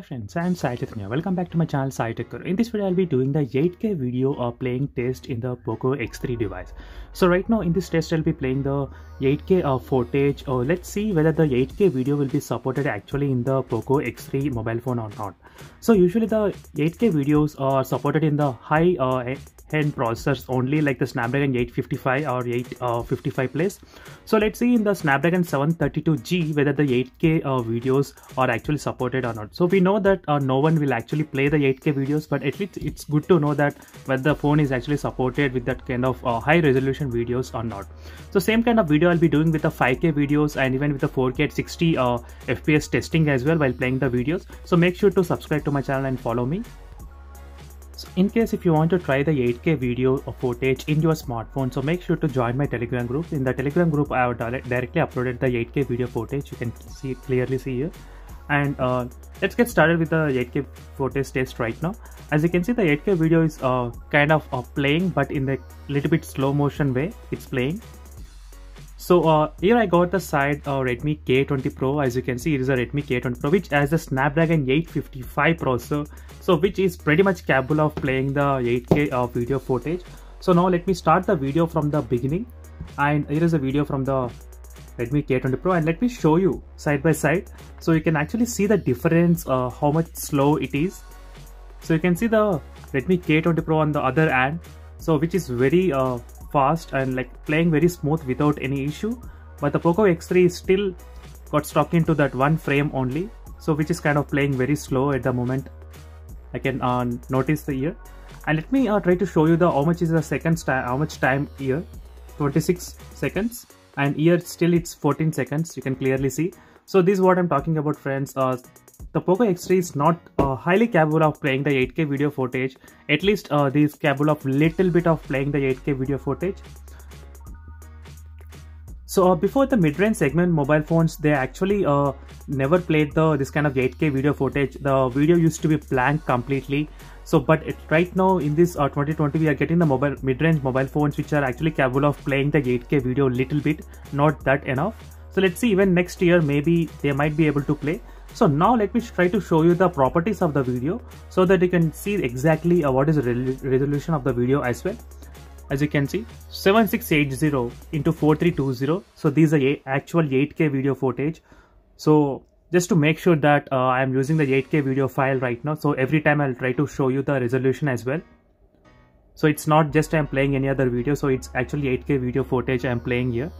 friends, I am Sai. Welcome back to my channel Spykar. In this video I'll be doing the 8K video playing test in the Poco X3 device. So right now in this test I'll be playing the 8K footage. Let's see whether the 8K video will be supported actually in the Poco X3 mobile phone or not. So usually the 8K videos are supported in the high end processors only, like the Snapdragon 855 or 855 plus. So let's see in the Snapdragon 732G whether the 8K videos are actually supported or not. So we know that no one will actually play the 8K videos, but at least it's good to know that whether the phone is actually supported with that kind of high resolution videos or not. So same kind of video I'll be doing with the 5K videos and even with the 4K at 60 FPS testing as well while playing the videos. So make sure to subscribe to my channel and follow me. So in case if you want to try the 8K video footage in your smartphone, so make sure to join my Telegram group. In the Telegram group I have directly uploaded the 8K video footage. You can clearly see here. And let's get started with the 8K footage test right now. As you can see, the 8K video is kind of playing, but in the little bit slow motion way it's playing. So here I got the side Redmi K20 Pro. As you can see, it is a Redmi K20 Pro which has the Snapdragon 855 processor, so which is pretty much capable of playing the 8K video footage. So now let me start the video from the beginning, and here is a video from the Redmi K20 Pro, and let me show you side by side so you can actually see the difference, how much slow it is. So you can see the Redmi K20 Pro on the other hand, so which is very fast and like playing very smooth without any issue, but the Poco X3 still got stuck into that one frame only, so which is kind of playing very slow at the moment. I can notice the here, and let me try to show you the how much is the seconds time, how much time here, 26 seconds, and here still it's 14 seconds. You can clearly see. So this is what I'm talking about, friends. The Poco X3 is not highly capable of playing the 8K video footage. At least this is capable of little bit of playing the 8K video footage. So before the mid-range segment mobile phones, they actually never played this kind of 8K video footage. The video used to be blank completely. So but right now in this 2020 we are getting the mid-range mobile phones which are actually capable of playing the 8K video little bit, not that enough. So let's see, even next year maybe they might be able to play. So now let me try to show you the properties of the video so that you can see exactly what is the resolution of the video as well. As you can see, 7680 into 4320. So these are actual 8K video footage. So just to make sure that I am using the 8K video file right now, so every time I'll try to show you the resolution as well. So it's not just I'm playing any other video, so it's actually 8K video footage I'm playing here.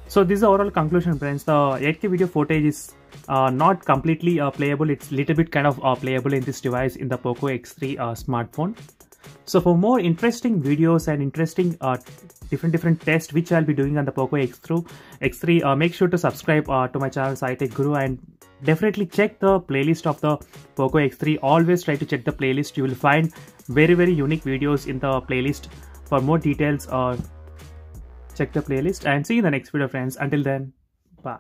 So this is the overall conclusion, friends. The 8K video footage is not completely playable. It's little bit kind of playable in this device, in the Poco X3 smartphone. So for more interesting videos and interesting different tests which I'll be doing on the Poco X3, make sure to subscribe to my channel SciTech Guru, and definitely check the playlist of the Poco X3. Always try to check the playlist. You will find very unique videos in the playlist. For more details, check the playlist, and see you in the next video, friends. Until then, bye.